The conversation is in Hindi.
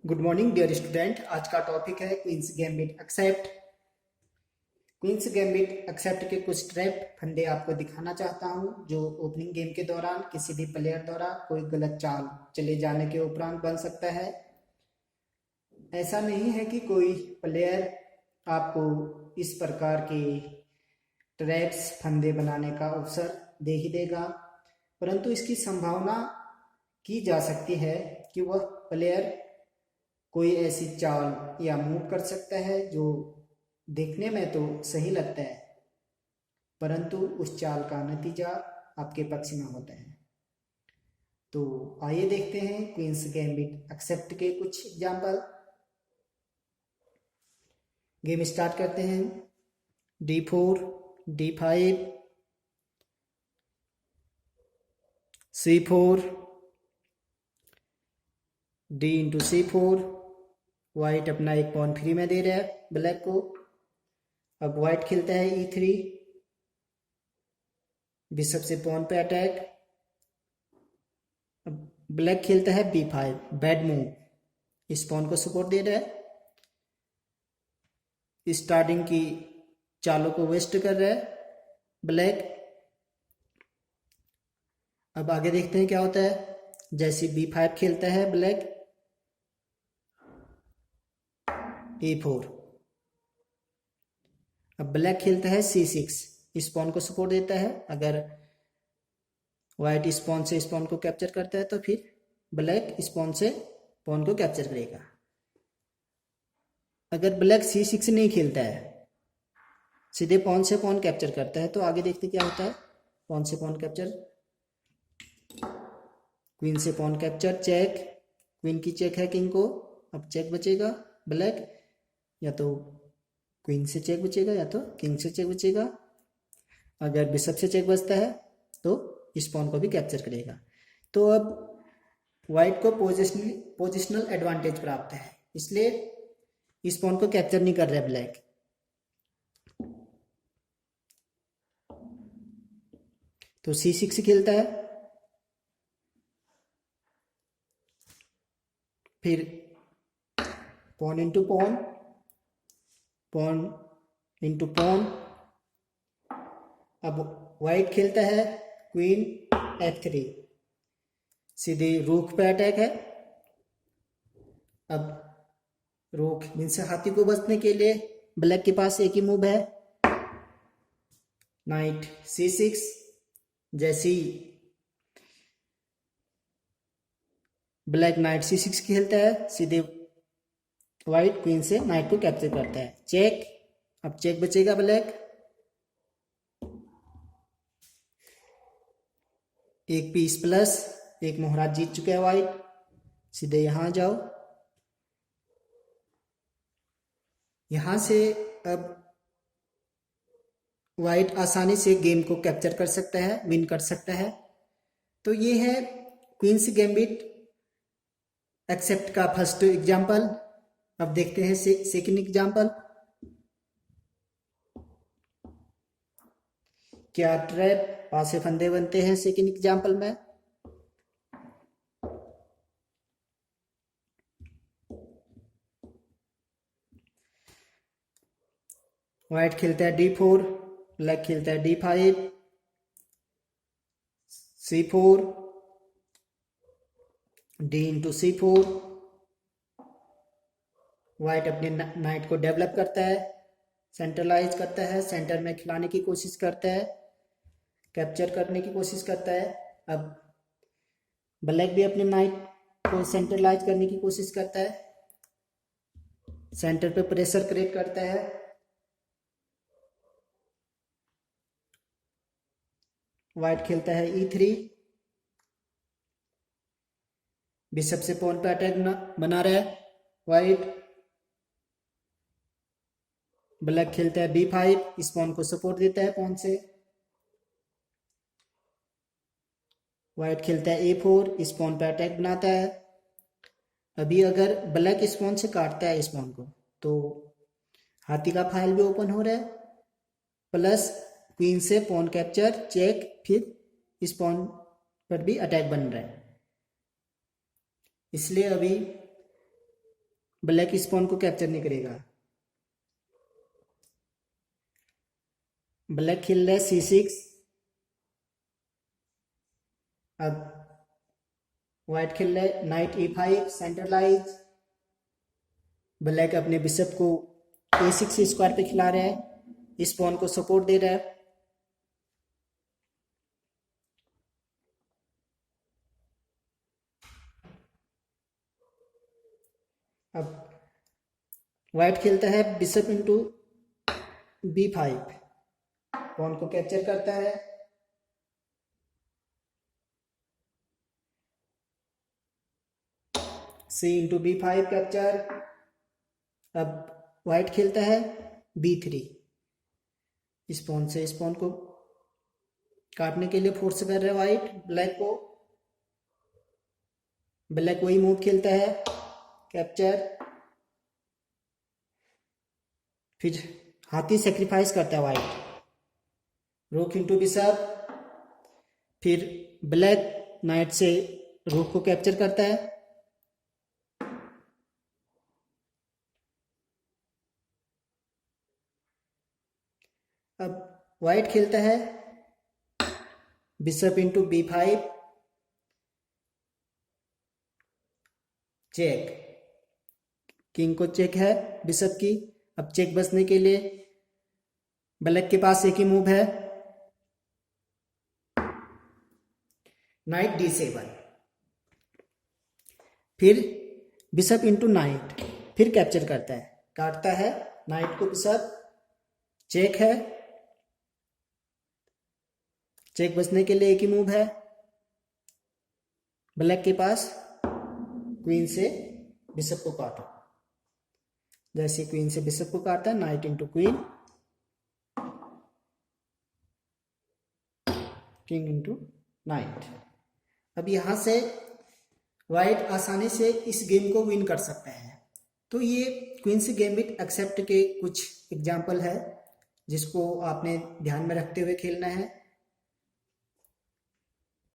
Good morning dear student. आज का टॉपिक है queen's gambit accept. Queen's gambit accept के कुछ ट्रैप फंदे आपको दिखाना चाहता हूं जो ओपनिंग गेम के दौरान किसी भी प्लेयर द्वारा कोई गलत चाल चले जाने के उपरांत बन सकता है। ऐसा नहीं है कि कोई प्लेयर आपको इस प्रकार के ट्रैप्स फंदे बनाने का अवसर दे ही देगा, परंतु इसकी संभावना की जा सकती है कि वह प्लेयर कोई ऐसी चाल या मूव कर सकता है जो देखने में तो सही लगता है, परंतु उस चाल का नतीजा आपके पक्ष में होता है। तो आइए देखते हैं क्वींस गैम्बिट एक्सेप्ट के कुछ एग्जाम्पल। गेम स्टार्ट करते हैं। D4, D5, C4, D into C4। White अपना एक पॉन फ्री में दे रहा है ब्लैक को। अब वाइट खेलता है E3, बिशप से पॉन पे अटैक। अब ब्लैक खेलता है B5, बैड मूव, इस पॉन को सपोर्ट दे रहा है, स्टार्टिंग की चालों को वेस्ट कर रहा है ब्लैक। अब आगे देखते हैं क्या होता है। जैसे B5 खेलता है ब्लैक, E4। अब ब्लैक खेलता है C6, इस पॉन को सपोर्ट देता है। अगर वाइट इस पॉन से इस पॉन को कैप्चर करता है तो फिर ब्लैक इस पॉन से पॉन को कैप्चर करेगा। अगर ब्लैक C6 नहीं खेलता है, सीधे पॉन से पॉन कैप्चर करता है, तो आगे देखते क्या होता है। पॉन से पॉन कैप्चर, क्वीन से पॉन कैप्चर, चेक। क्वीन की चेक है किंग को। अब चेक बचेगा ब्लैक, या तो क्वीन से चेक बचेगा या तो किंग से चेक बचेगा। अगर बिशप से चेक बचता है तो इस पॉन को भी कैप्चर करेगा। तो अब वाइट को पोजिशनल एडवांटेज प्राप्त है, इसलिए इस पॉन को कैप्चर नहीं कर रहा है ब्लैक। तो C6 खेलता है, फिर pawn into pawn, pawn into pawn. अब वाइट खेलता है क्वीन F3, सीधे रूख पे अटैक है। अब रूख मीन्स हाथी को बचने के लिए ब्लैक के पास एक ही मूव है, नाइट C6। जैसे ब्लैक नाइट C6 खेलता है, सीधे वाइट क्वीन से नाइट को कैप्चर करता है, चेक। अब चेक बचेगा ब्लैक, एक पीस प्लस, एक मोहरा जीत चुका है वाइट। सीधे यहां जाओ, यहां से अब वाइट आसानी से गेम को कैप्चर कर सकता है, विन कर सकता है। तो ये है क्वींस गैम्बिट एक्सेप्ट का फर्स्ट एग्जाम्पल। अब देखते हैं सेकंड एग्जाम्पल। क्या ट्रैप पासे फंदे बनते हैं सेकंड एग्जाम्पल में। व्हाइट खेलता है D4, ब्लैक खेलता है D5, C4, D into C4। White अपने नाइट को डेवलप करता है, सेंट्रलाइज करता है, सेंटर में खिलाने की कोशिश करता है, कैप्चर करने की कोशिश करता है। अब ब्लैक भी अपने नाइट को सेंट्रलाइज करने की कोशिश करता है, सेंटर पे प्रेशर क्रिएट करता है। व्हाइट खेलता है E3, बिशप से पॉन पे अटैक बना रहा है व्हाइट। ब्लैक खेलता है B5, इस पॉन को सपोर्ट देता है पॉन से। व्हाइट खेलता है A4, इस पॉन पे अटैक बनाता है। अभी अगर ब्लैक इस पॉन से काटता है इस पॉन को, तो हाथी का फाइल भी ओपन हो रहा है, प्लस क्वीन से पॉन कैप्चर, चेक, फिर इस पॉन पर भी अटैक बन रहा है। इसलिए अभी ब्लैक इस पॉन को कैप्चर नहीं करेगा। ब्लैक खेल रहा है C6। अब व्हाइट खेल रहा है नाइट E5 सेंट्रलाइज। ब्लैक अपने बिशप को A6 स्क्वायर पे खिला रहा है, इस पॉन को सपोर्ट दे रहा है। अब व्हाइट खेलता है बिशप इंटू B5, पॉन को कैप्चर करता है। C into B5 capture. अब व्हाइट खेलता है B3, इस पॉन से इस पॉन को काटने के लिए फोर्स कर रहा है व्हाइट ब्लैक को। ब्लैक वही मूव खेलता है, कैप्चर। फिर हाथी सेक्रीफाइस करता है व्हाइट, रूक इंटू बिशप। फिर ब्लैक नाइट से रूक को कैप्चर करता है। अब व्हाइट खेलता है bishop into B5 check. King को चेक है बिशप की। अब चेक बचने के लिए ब्लैक के पास एक ही मूव है, नाइट D7। फिर बिशप इंटू नाइट, फिर कैप्चर करता है, काटता है नाइट को बिशप, चेक है। चेक बचने के लिए एक ही मूव है ब्लैक के पास, क्वीन से बिशप को काटो। जैसे क्वीन से बिशप को काटता है, night into queen, king into night. अब यहां से व्हाइट आसानी से इस गेम को विन कर सकते हैं। तो ये क्वींस गैम्बिट एक्सेप्ट के कुछ एग्जाम्पल है जिसको आपने ध्यान में रखते हुए खेलना है।